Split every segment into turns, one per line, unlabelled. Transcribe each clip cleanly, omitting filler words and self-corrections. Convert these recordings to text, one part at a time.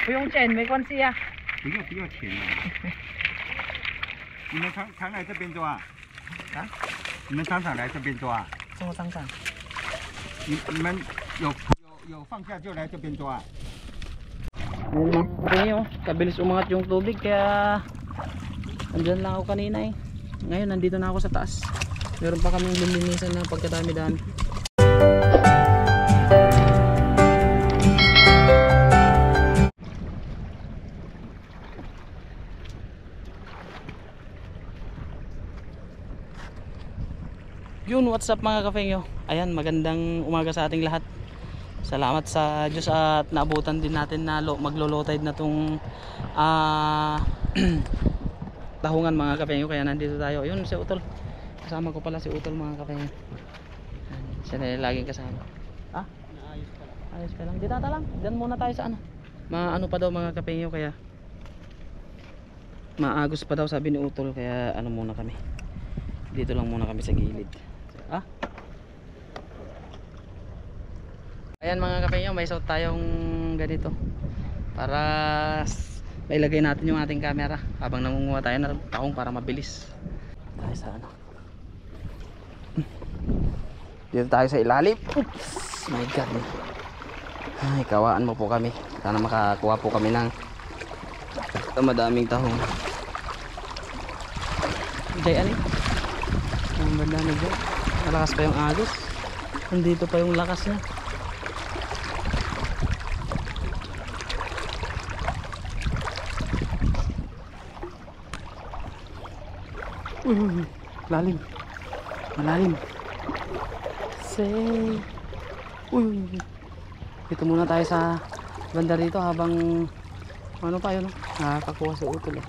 不用钱，没关系啊。
不要钱啊！你们常来这边抓啊？
啊？
你们常常来这边抓啊？
什么商场？
你们有放假就来这边抓啊？
Ayun mga kapatid, oh. Kabilis umangat yung tubig kaya andyan lang ako kanina eh. Ngayon nandito na ako sa taas. Meron pa kaming lilinisan na pagkadami-dami. Yun, what's up mga kapengyo? Ayan, magandang umaga sa ating lahat. Salamat sa Diyos at naabutan din natin na maglo-low tide na tong tahungan mga kapengyo. Kaya nandito tayo. Yun si Utol. Kasama ko pala si Utol mga kapengyo. Siya na laging kasama. Ah? Ayos ka lang. Di tata lang. Diyan muna tayo sa ano. Maano pa daw mga kapengyo kaya maagos pa daw sabi ni Utol. Kaya ano muna kami. Dito lang muna kami sa gilid. Ah? Ayan mga kapengyo, may suot tayong ganito para mailagay natin yung ating camera habang nangunguha tayo ng tahong para mabilis. Tayo sa ano. Dito tayo sa ilalim. Oops, my god. Ay, kawaan mo po kami. Sana makakuha po kami ng madaming tahong. Diyan eh. Ang banda na dyan. Malakas pa yung agos. Nandito pa yung lakas niya. Lalim. Malalim. Say. Dito muna tayo sa banda rito habang ano pa yun, nakakakuha sa utol eh.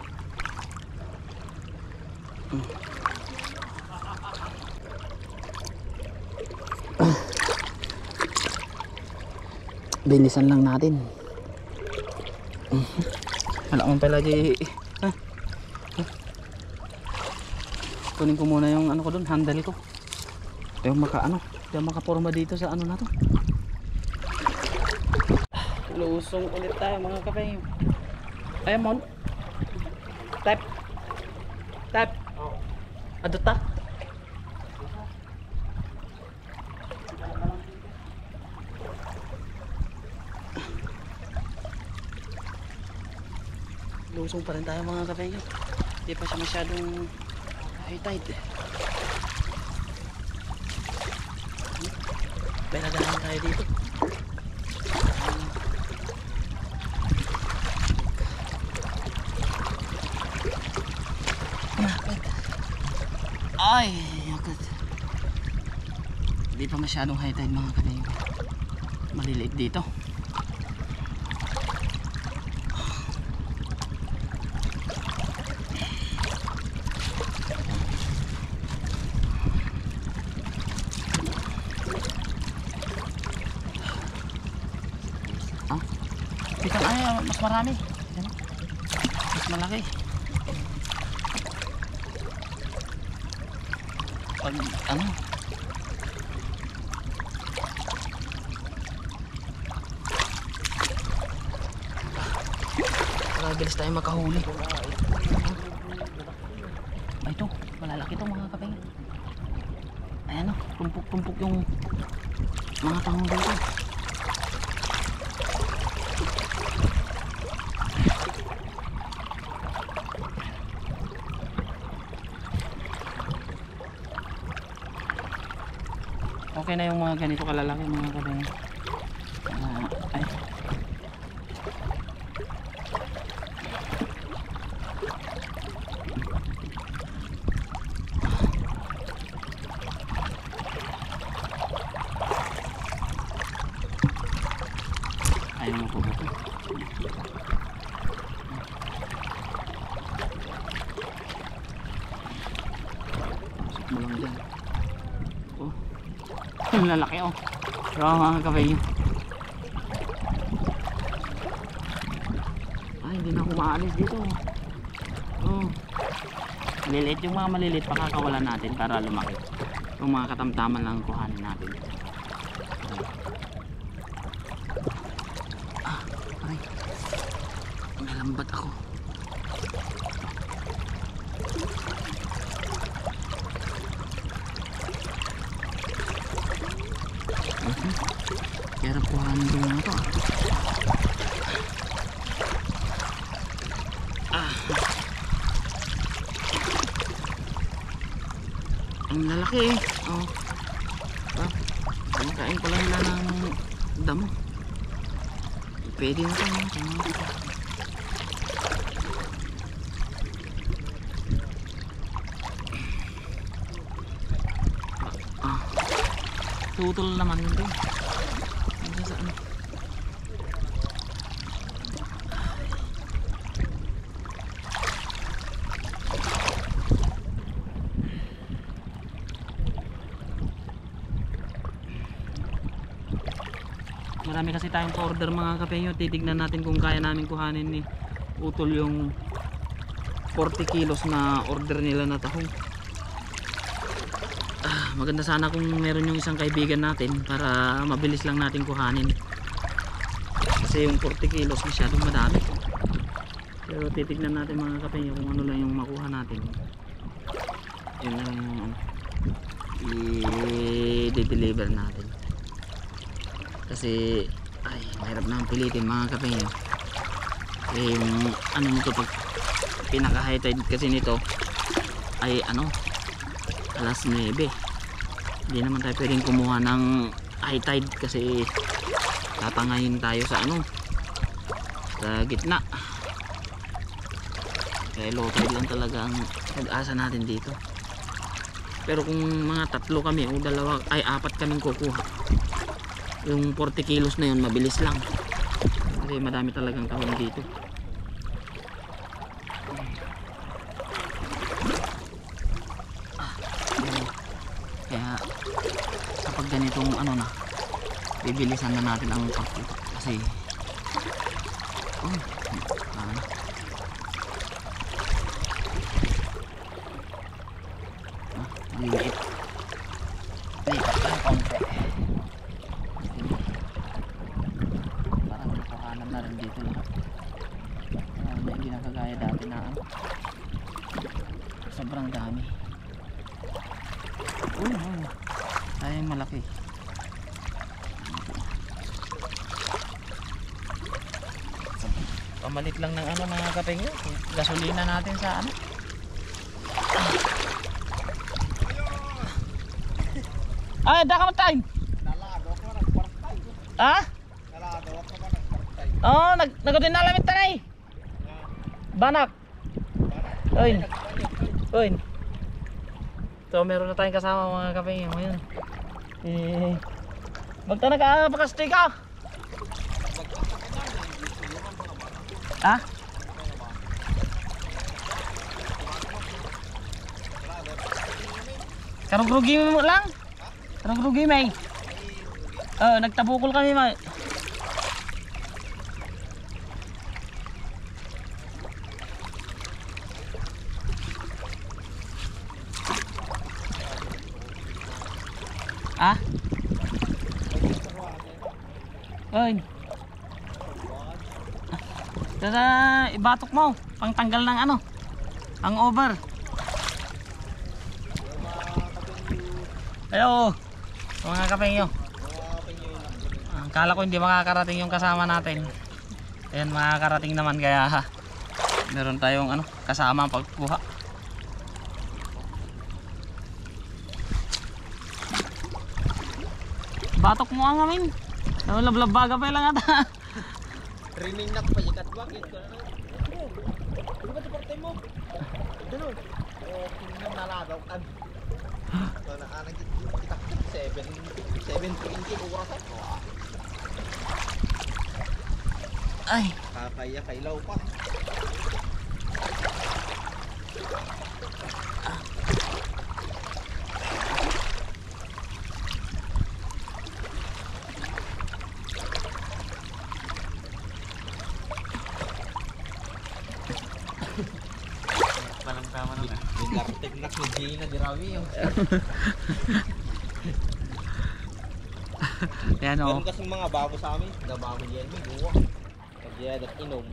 Bilisan lang natin. Wala akong pala kunin ko muna yung ano ko doon, handle ko. Yung makaporma dito sa ano na to. Lusong ulit tayo mga kapeng. Ayan mon. Tap. Adota. Lusong pa rin tayo mga kapeng. Hindi pa siya masyadong high tide. Pinagahan tayo dito. Ay, yakot. Hindi pa masyadong high tide mga kapeng. Maliliit dito. Dito ay mas marami. Yan. Mas malaki. Pag ano? Para bilis tayo makahuli. Ay ito, malalaki ito mga kapeng. Ayan o, tumpok-tumpok yung mga tahong dito. Okay na yung mga ganito kalalaki mga kapeng. Ay. Ayaw mo po ba ito? Pasok mo lang dyan. Oh. Ang lalaki oh. Pero mga kapeng. Ay, hindi na ako maalis dito. Oh. Maliliit yung mga maliliit pakakawalan natin para lumaki. Yung mga katamtaman lang kuhanin natin. Lambat ako. Kaya kuhanin ko na ito. Ang lalaki eh. Oh. Kumakain pala nila ng damo. Pwede na ito. Tutol naman yun doon. Sa ano? Marami kasi tayong order mga kapenyo. Titignan natin kung kaya namin kuhanin ni Utol yung 40 kilos na order nila na tahong. Maganda sana kung meron yung isang kaibigan natin para mabilis lang natin kuhanin. Kasi yung 40 kilos masyadong madami. Pero titignan natin mga kapenyo kung ano lang yung makuha natin. Yun lang yung i-deliver natin. Kasi ay mahirap na pilitin mga kapenyo. Yung ano nito pag pinaka high tide kasi nito ay ano alas 9. Hindi naman tayo pwedeng kumuha ng high tide kasi tatangayin tayo sa ano sa gitna. Kaya low tide lang talaga ang pag-asa natin dito. Pero kung mga 3 kami o 2 ay 4 kaming kukuha, yung 40 kilos na yun mabilis lang kasi madami talagang kahon dito. Kaya kapag ganitong ano na bibilisan na natin ang pagkuha kasi liit lang konti. Parang nakuhanan na rin dito lahat. Hindi na kagaya dati na ano sobrang dami. Ay malaki. Pamalit lang ng ano mga kapengyo, gasolina natin sa ano. Ay, da ka matay.
Nalagaw ko ng partay.
Ha?
Nalagaw ko ng partay.
Oh, nagodin na lamit tanay. Banak. Oy. Oy. So meron na tayong kasama mga kapengyo ngayon. Magtanag ka, pakastay ka. Ha? Karug-rugi mo lang. Karug-rugi may. Nagtabukol kami may. Ah? Oy. Tara, ibatok mo. Pangtanggal ng ano. Ang over. Ayo. Mga kapengyo. Akala ko hindi makakarating yung kasama natin. Ayan, makakarating naman kaya meron tayong ano, kasama ang pagkuha. Batok mo ang amin. Lablab-baga pa lang ata.
Rining na pa ikat bakit ko na. Di ba parte mo? Dalo. Kung nalagaw kan. So na anang kita 720 ko wala ko.
Ay,
Kakaya kailaw pa.
parang tama naman.
Tignak ni Gina di rawi yung.
Ayan o.
Meron kasing mga bago sa amin, da bago yan, may buwa. Kaya dat inom.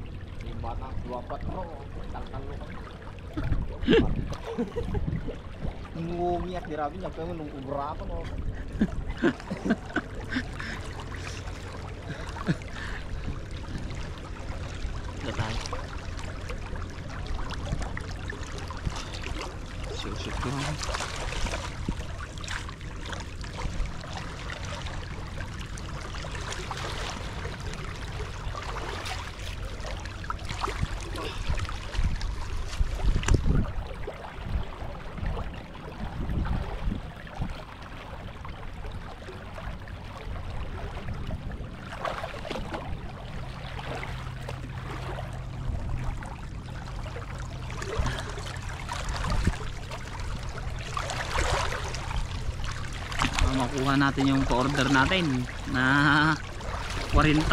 Lima na, 24. Tangkalo ka. Ngumiyak di rabi niya pero nung ubra ako no.
Datay. Shoot ko. Makuha natin yung pa-order natin na 40,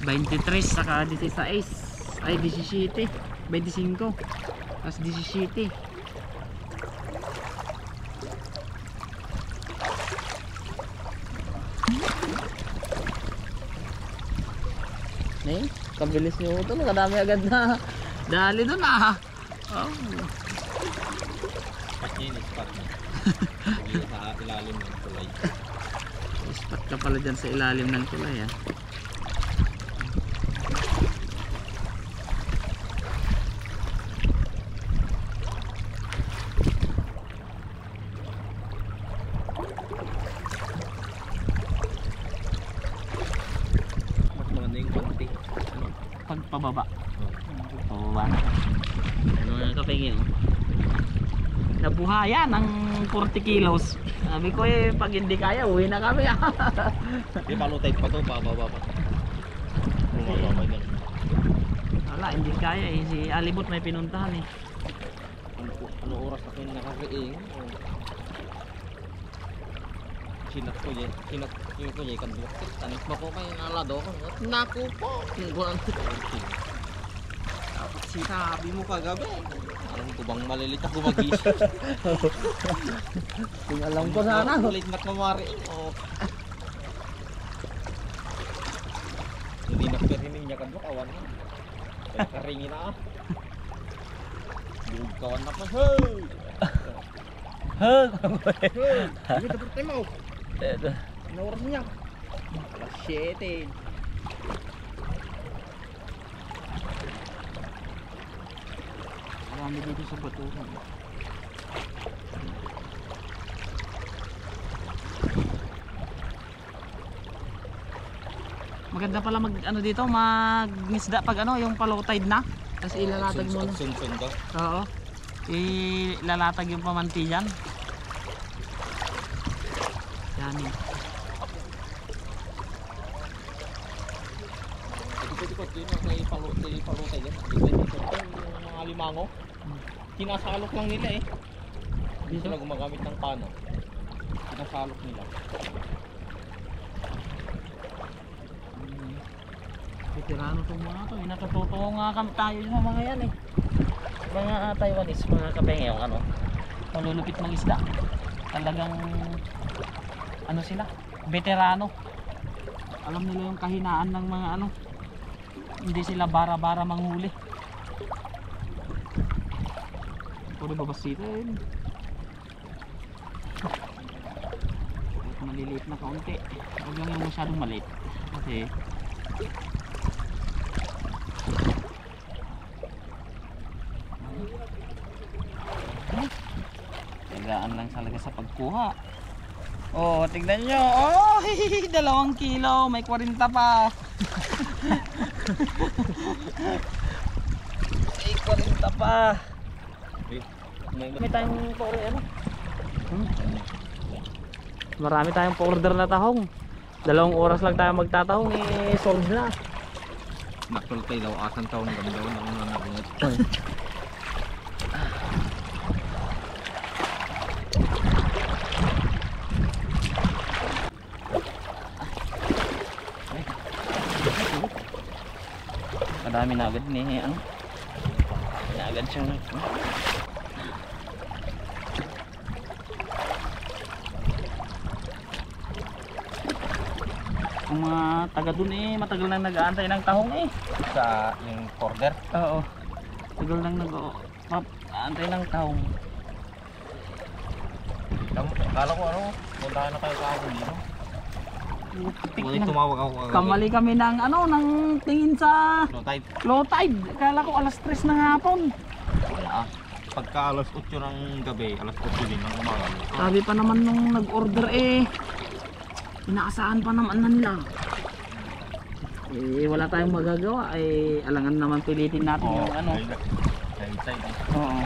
23 saka 16 ay 17, 25 tapos 17. Kabilis nyo ito, kadami agad na dali doon ah. Oh.
Pakinis pa rin. Sa ilalim ng tulay.
Ispat ka pala dyan sa ilalim ng tulay ah.
Mas maganda yung konti.
Pagpababa. Pababa na. Ano nga kapingin? Nabuhayan ng 40 kilos. Sabi ko eh, pag hindi kaya, uwi na kami.
Di palutay pa to, bababa pa. Bumababa yan.
Wala, hindi kaya eh. Si Alibot may pinuntahan eh.
Ano oras ako yung nakakaing? Sinat ko yan. Sinat ko yan ikan buwak. Tanis mo ko kayo nalado ko. Naku po. Tinggulan ko. Sinabi mo kagabi. Alam ko bang malilit ako mag-isip.
Kung alam ko sana.
Malit na kumari. Oh. Hindi na perinig niya kan awan na. Kaya karingin na. Yung kawan na pa. Hey!
Hey!
Hindi ka pati mo.
Eto.
Ano oras niya? Alas 7.
Marami dito sa batuhan. Maganda pala mag ano dito, magnisda pag ano, yung low tide na. Tapos ilalatag mo na.
Sunsun ka?
Oo. Ilalatag yung pamanti dyan. Yan eh.
Pwede-pwede yun may palutay dyan. Yung mga limango. Kinasalok lang nila eh. Hindi sila gumagamit ng pano. Kinasalok nila.
Veterano itong mga to. Natututo nga kami tayo sa mga yan eh. Mga Taiwanese, mga kapenge yung ano. Malulupit ng isda. Talagang ano sila? Veterano. Alam nila yung kahinaan ng mga ano. Hindi sila bara-bara manghuli. Pwede ba basita yun? Maliliit na kaunti. Huwag lang yung masyadong maliit. Kasi tagaan lang talaga sa pagkuha. Oh, tignan nyo. Oh, 2 kilo. May 40 pa. May 40 pa. Marami tayong pa-order ano? Marami tayong pa-order na tahong. 2 oras lang tayo magtatahong eh, solve na.
Nakultay daw asan taong ganda ng mga nabungat.
Kadami na agad ni ano. Na agad siyang Yung mga taga dun matagal nang nag-aantay ng tahong
Sa yung order.
Oo. Tagal nang nag-aantay ng tahong.
Kala ko ano, punta na kayo kahapon dito. Ngunit
Nag-
tumawag ako kagabi.
Kamali kami ng ng tingin sa
No type.
low tide. Kala ko alas 3 ng hapon.
Wala. Pagka alas 8 ng gabi, alas 8 din ng umaga.
Sabi pa naman nung nag-order inaasahan pa naman na nila. Wala tayong magagawa alangan naman pilitin natin yung
Side.
Oo.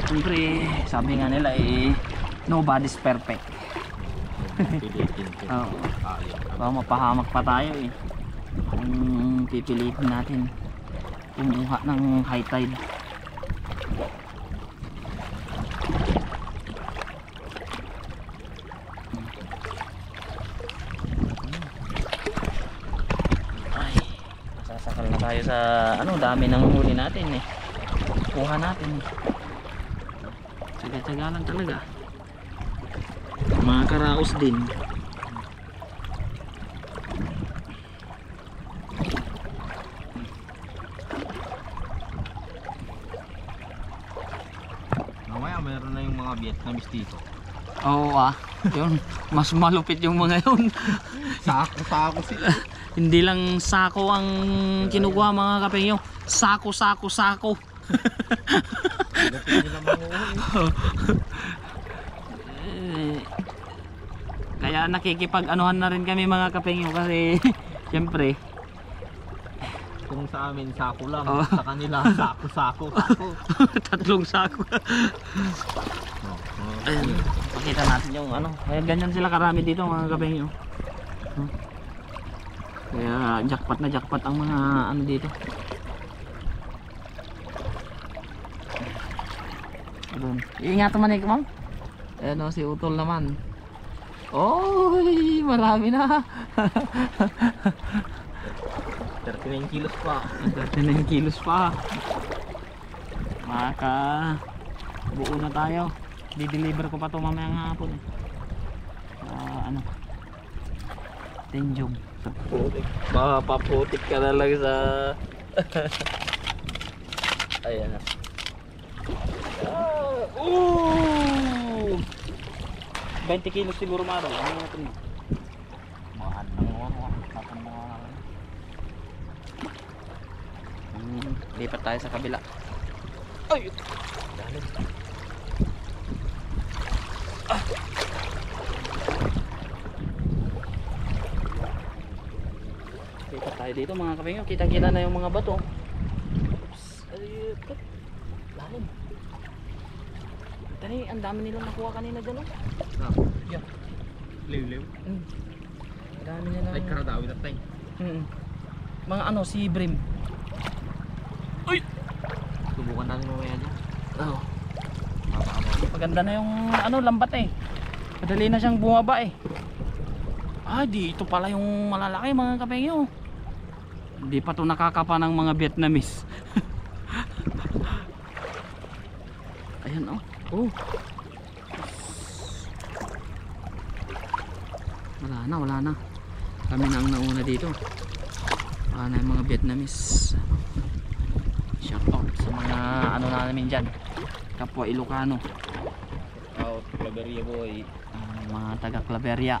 Siyempre, sabi nga nila nobody's perfect.
Pilitin ko.
Oo.
Ayaw.
Baka mapahamak pa tayo kung pipilitin natin kumuha ng high tide. Ay, masasakal na tayo sa dami ng huli natin kuha natin tsaga-tsaga lang talaga. Mga karaos din.
Mamaya meron na yung mga Vietnamese dito.
Oo yun, mas malupit yung mga yun.
Sako sila.
Hindi lang sako ang kinukuha mga kapengyo, sako.
Lupit nila manguhuli.
Kaya nakikipag-anuhan na rin kami mga kapengyo kasi siyempre
Kung sa amin sako lang,
Oo.
sa kanila sako.
tatlong sako. Ayun, pakita natin yung kaya ganyan sila karami dito mga kapengyo. Kaya jackpot na jackpot ang mga dito. Doon. Iingat man ma'am. Ayan si Utol naman. Oy, marami na.
39 kilos pa.
39 kilos pa. Maka buo na tayo. Di-deliver ko pa to mamayang hapon Tenjong. Mapaputik ka na lang sa ayan na. 20 kilos siguro maro. Ano natin?
Mahal ng
Lipat tayo sa kabila. Ay! Dalim. Lipat tayo dito mga kapengyo. Kita-kita na yung mga bato. Oops. Ay, lalim. Tani, ang dami nilang nakuha kanina dyan.
Yeah. Liw.
Ang dami nilang
Like karadawi na tayo.
mga si Brim. Uy!
Subukan natin mamaya dyan.
Oh.
Mapakama.
Maganda na yung lambat Madali na siyang bumaba dito pala yung malalaki mga kapengyo. Hindi pa to nakakapa ng mga Vietnamese. Ayan oh. Wala na. Kami na ang nauna dito. Wala na yung mga Vietnamese. Shout out sa mga namin dyan. Kapwa Ilocano.
Out, Claveria boy.
Mga taga Claveria.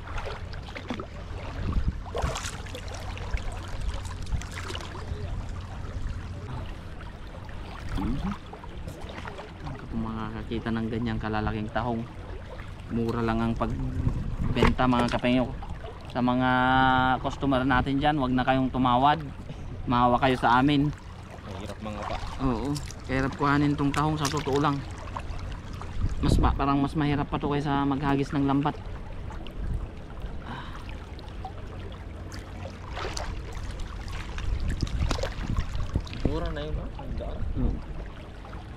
Kung makakakita ng ganyang kalalaking tahong, mura lang ang pagbenta mga kapengyo. Sa mga customer natin dyan, wag na kayong tumawad, maawa kayo sa amin.
Mahirap mga pa.
Oo, kahirap kuhanin tong tahong sa totoo lang. Parang mas mahirap pa to kaysa maghagis ng lambat.
Mura na yun, ang daan.
Oo.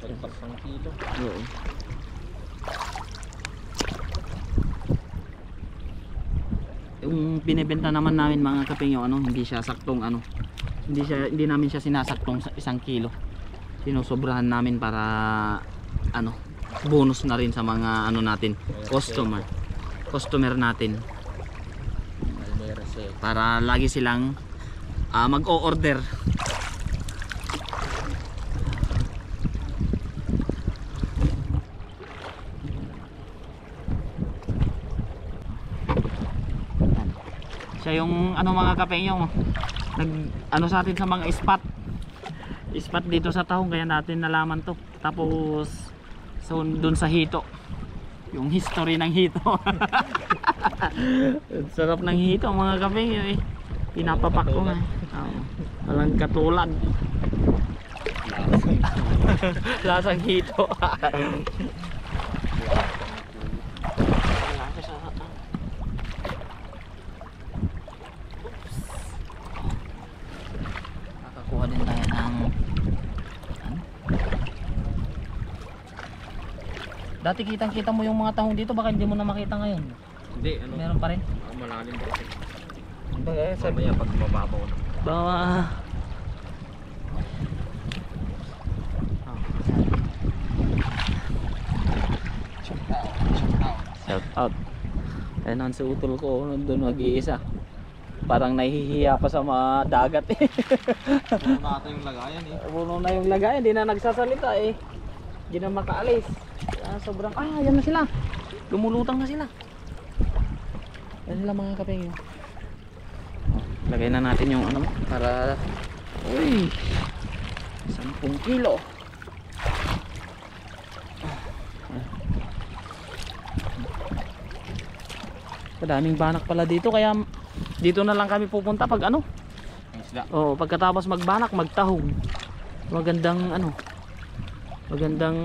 Pagpas ng kilo.
Oo. Yung binebenta naman namin mga kapengyo, hindi siya saktong hindi namin siya sinasaktong sa 1 kilo. Sinusobrahan namin para bonus na rin sa mga natin, customer natin. para lagi silang mag-o-order. Siya yung ano mga kapengyo, nag ano sa atin sa mga spot dito sa Tahong, kaya natin nalaman to. Tapos so dun sa hito, yung history ng hito. Sarap ng hito mga kapengyo eh. Pinapapak ko nga. Walang katulad. Lasang hito. Nakakuha din tayo ng ano? Dati kitang-kita mo yung mga tahong dito, baka hindi mo na makita ngayon.
Hindi, ano?
Meron pa rin.
Malalim ba kasi?
Mamaya
Mamaya pag mababaw na.
bawa. Shout out. Ayun si utol ko nandun mag-iisa. Parang nahihiya pa sa mga dagat eh.
Puno na ata yung lagayan eh.
Puno na yung lagayan, hindi na nagsasalita eh. Hindi na makaalis. Sobrang, yan na sila. Lumulutang na sila. Yan sila mga kapengyo. Lagay na natin yung ano para, uy, 10 kilo. Kadaming banak pala dito, kaya dito na lang kami pupunta pag ano.
Isda.
Oo, pagkatapos magbanak, magtahong. Magandang ano. Magandang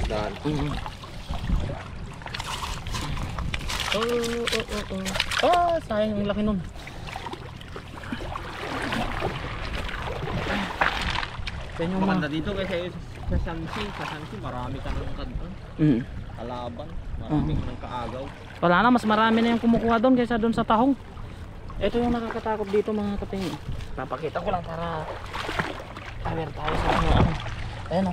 Isdaan.
Sayang yung laki nun. Yan yung
Maganda dito kasi sa Shanxi marami ka ng kalaban, marami ka ng kaagaw.
Wala na, mas marami na yung kumukuha doon kaysa doon sa tahong. Ito yung nakakatakot dito mga kapingin. Papakita ko lang para aware tayo sa mga ano. Ayan o.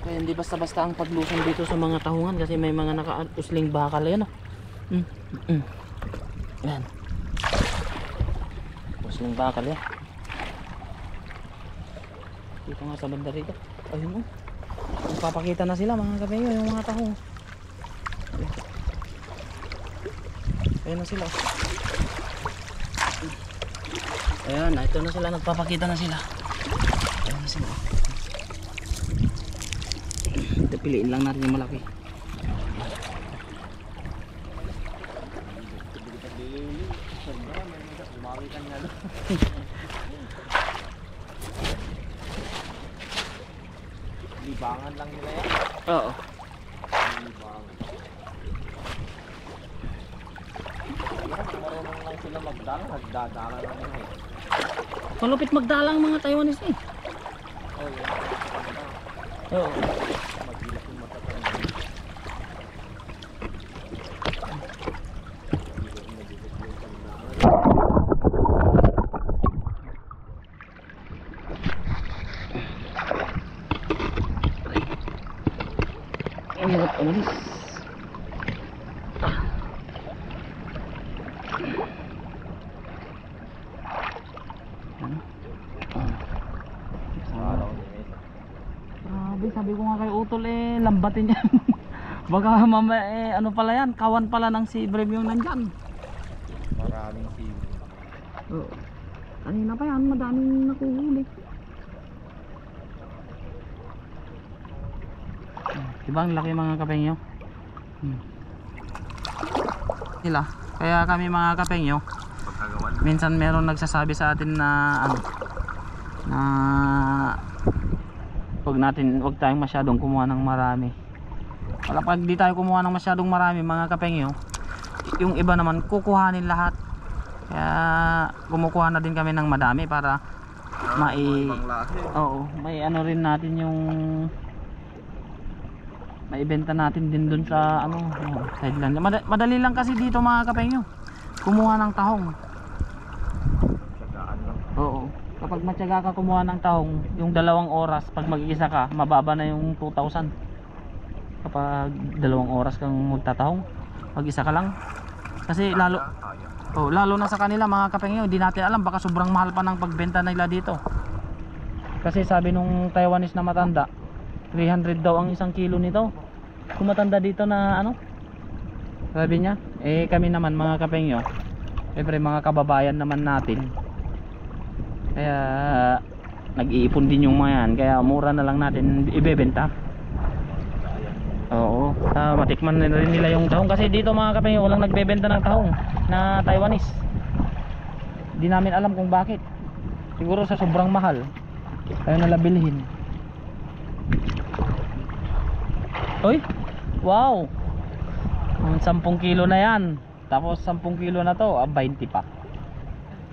Kaya hindi basta-basta ang paglusong dito sa mga tahungan kasi may mga naka-usling bakal. Ayan o. Ayan. Usling bakal yan. Dito nga sa banda rito. Ayun o. Magpapakita na sila mga kapingin, yung mga tahong. Ayan na sila. Ayan, ito na sila, nagpapakita na sila. Ayan na sila. Ito, piliin lang natin yung malaki.
Libangan lang nila yan.
Oo.
Libangan. Marunong lang sila magdalang, nagdadala lang nila eh.
Malupit magdalang mga Taiwanese eh.
Oh, yun.
Oo.
Magdilas yung matatanda.
Ang hirap umalis. Grabe, sabi ko nga kay Utol eh, lambatin yan. Baka mamaya eh, ano pala yan, kawan pala ng si Brem yung nandyan.
Maraming sili.
Oo. Kanina pa yan, madaming nakuhuli. Diba ang laki mga kapengyo? Sila. Kaya kami mga kapengyo,
Pagkagawan.
minsan meron nagsasabi sa atin na ano, na wag tayong masyadong kumuha ng marami. Wala, pag di tayo kumuha ng masyadong marami mga kapengyo, yung iba naman kukuhanin lahat. Kaya kumukuha na din kami ng madami para
Ibang lahi.
oo, may ano rin natin yung maibenta natin din dun sa ano, sideline. Madali lang kasi dito mga kapengyo kumuha ng tahong.
Tsagaan lang.
Oo. Kapag matyaga ka kumuha ng tahong, yung 2 oras, pag mag-iisa ka, mababa na yung 2,000. Kapag 2 oras kang magtatahong, pag isa ka lang, Kasi lalo na sa kanila mga kapengyo, hindi natin alam, baka sobrang mahal pa ng pagbenta nila dito. Kasi sabi nung Taiwanese na matanda, 300 daw ang isang kilo nito. Kung matanda dito na ano, sabi niya, kami naman mga kapengyo, siyempre mga kababayan naman natin, kaya nag-iipon din yung mga yan, kaya mura na lang natin ibebenta. Oo, matikman na rin nila yung tahong, kasi dito mga kapengyo walang nagbebenta ng tahong na Taiwanese. Hindi namin alam kung bakit, siguro sa sobrang mahal kaya nalabilhin. Oy, wow, 10 kilo na yan, tapos 10 kilo na to, 20 pa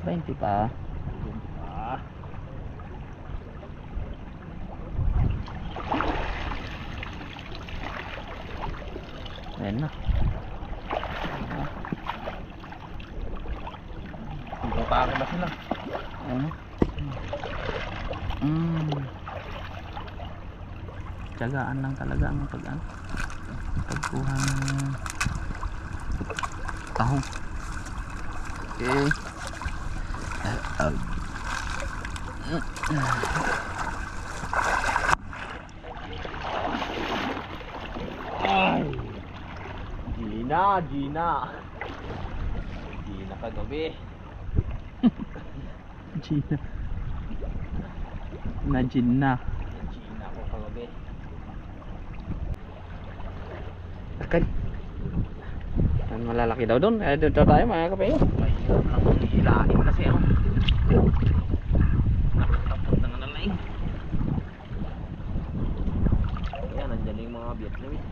20 pa. Ayan na.
Butaro na sila.
Tiyagaan lang talaga ang pagkuha ng tahong. Okay.
Ay! Gina kagabi.
Gina. Na Gina.
Gina ko kagabi.
Akan. Ang malalaki daw doon. Dito tayo mga kapatid.
Mahirap lang ang hilahin kasi ano. Nakatapot na nga na lang. Ayan, nandiyan yung mga Vietnamese.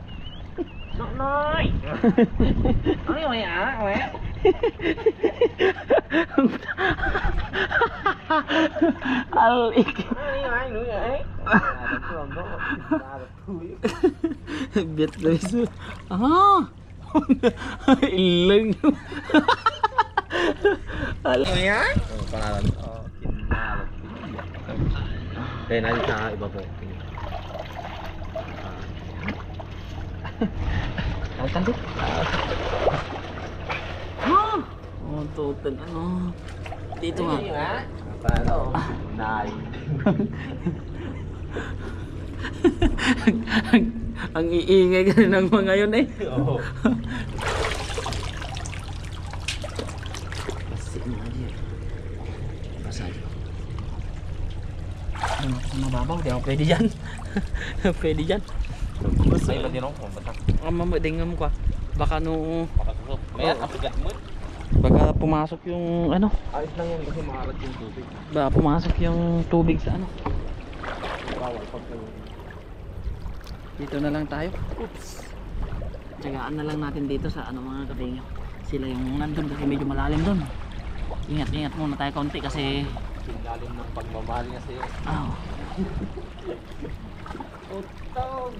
Noy! Ano yung maya?
Alik. Vietnamese. Ilang.
Ano yan? Oh, pangalan. Oh, kinalot. Kaya natin sa iba po.
Alkan dito. Oh, total ano. Dito nga.
Paano? Nay.
Ang iingay ka ng mga yun eh.
Oo.
Kasi mga diyan. Basag. Ano, mababaw. Di ako pwede dyan. Pwede dyan.
Ay, ba din ako? Batak.
Mamadingam ko. Baka no...
Pakasusok. Mayat, apigat mo.
Baka pumasok yung ano.
Ayos lang yan kasi makarat yung tubig.
Baka pumasok yung tubig sa ano.
Bawal pag
Dito na lang tayo. Oops. Tsagaan na lang natin dito sa ano mga kapingyo. Sila yung nandun kasi medyo malalim dun. Ingat muna tayo konti kasi
Sinalim ng pagmamahal niya sa'yo. Utang!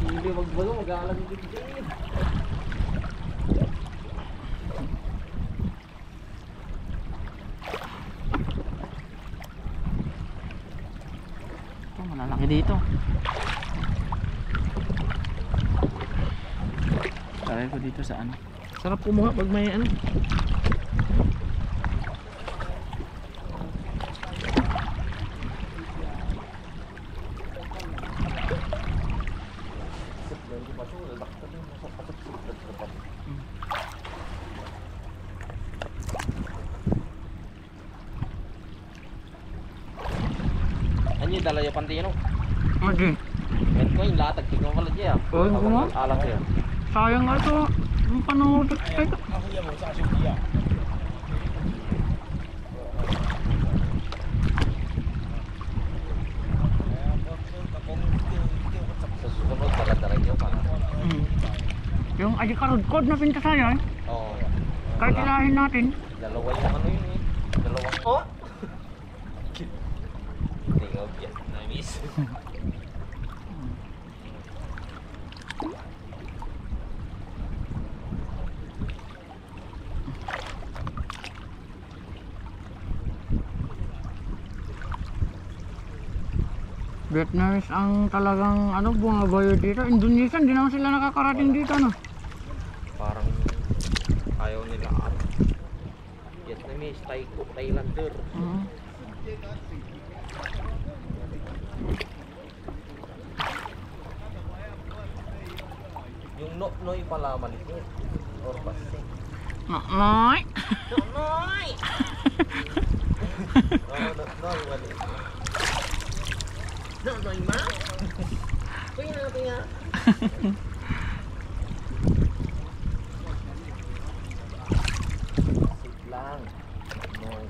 Hindi magbago, mag-aalag yung bigay.
Ito, malalaki dito. Taray ko dito sa ano. Sarap kumuha pag may ano.
Ano yung dala yung pantino?
Okay.
Wait ko yung latag, tignan ko lang dyan.
Oo, yung kuma.
Alang sa'yo.
Sayang nga ito. Ang panahon.
Sa susunod, dala-dala yung pa.
Yung adikarod na pinta saya eh.
Oo.
Kahit ilahin natin.
Dalawa yung ano yun eh. Dalawang... Oh! Tingnan ko, Vietnamese.
Vietnamese ang talagang ano bumabayo dito. Indonesian, di naman sila nakakarating dito no.
Parang Vietnamese, Thailander. Yung Noy pala maliit. Or pasti.
Noy.
Noy! Noy maliit. Noy ma? Kuya. Sit lang. Noy.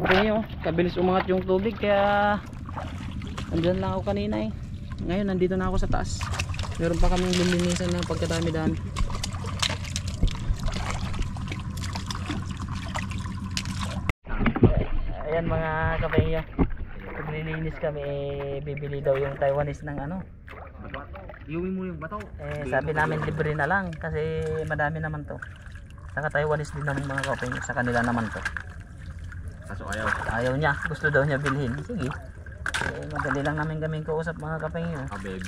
Ayun, kabilis umangat yung tubig kaya andyan lang ako kanina eh. Ngayon nandito na ako sa taas. Meron pa kaming lilinisan ng pagkadami-dami. Ayan mga kapengyo, paglilinis kami bibili daw yung Taiwanese ng ano.
Iuwi mo yung bato.
Sabi namin libre na lang kasi madami naman to. Saka Taiwanese din naman mga kapengyo, sa kanila naman to.
Kaso ayaw.
Ayaw niya, gusto daw niya bilhin. Sige. Madali lang namin kaming kausap mga kapengyo.
Abebe.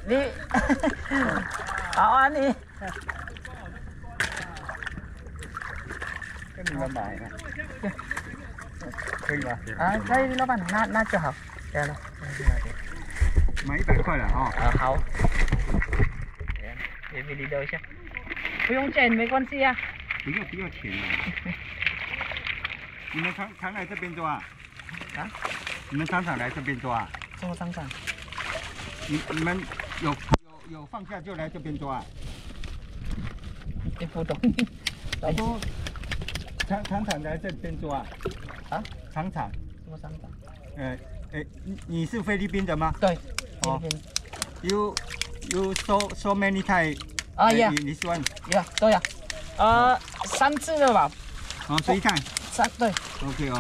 Di. Awan eh.
跟你们买呢，可以吗？
可以老板，那就好。对了。
买100块了啊、哦。
好。Bibili daw siya. Yung chain, may kwansi ah.
不要钱了。你们常来这边抓啊？
啊？
你们常常来这边抓啊？
什么商场？
你们有放假就来这边抓啊？
你不懂。
我说常常来这边抓啊？
啊？
常常。
什么商场？
你是菲律宾的吗？
对。
哦。You so many time.
啊呀。
你喜欢？
呀，对呀。3次了吧？
哦，3 time。
对。
OK。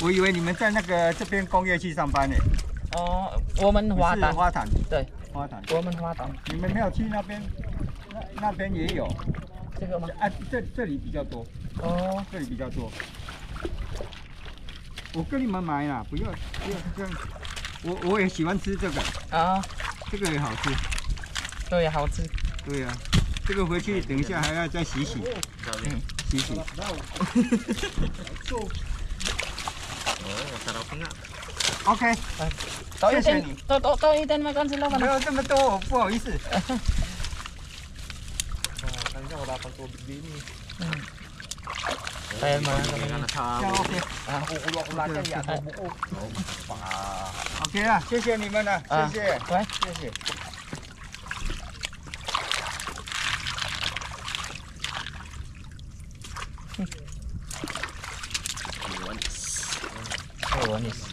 我以为你们在那个这边工业区上班呢。
哦，我们花坛。
花坛。
对。
花坛。
我们花坛。
你们没有去那边？那边也有。
这个吗？
啊，这里比较多。
哦。
这里比较多。我跟你们买啦，不要这样。我也喜欢吃这个。
啊。
这个也好吃。
对呀，好吃。
对呀、啊，这个回去等一下还要再洗洗。洗洗。
Sarap nga.
OK。谢谢你。
多一点makan sila.
没有这么多，不好意思。
Kanina wala pang tubig din eh.
Kaya mga kapengyo.
OK。
Nakukulo ako lahat yan. Yan buko.
OK 啦，谢谢你们了，谢谢，
喂。
谢谢。
Taiwanese.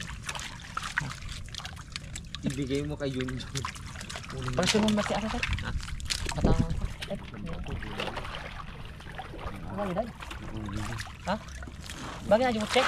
Ibigay mo kay Yun.
Pag mo masih apa sih? Patang. Apa ini? Hah? Bagi aja cek.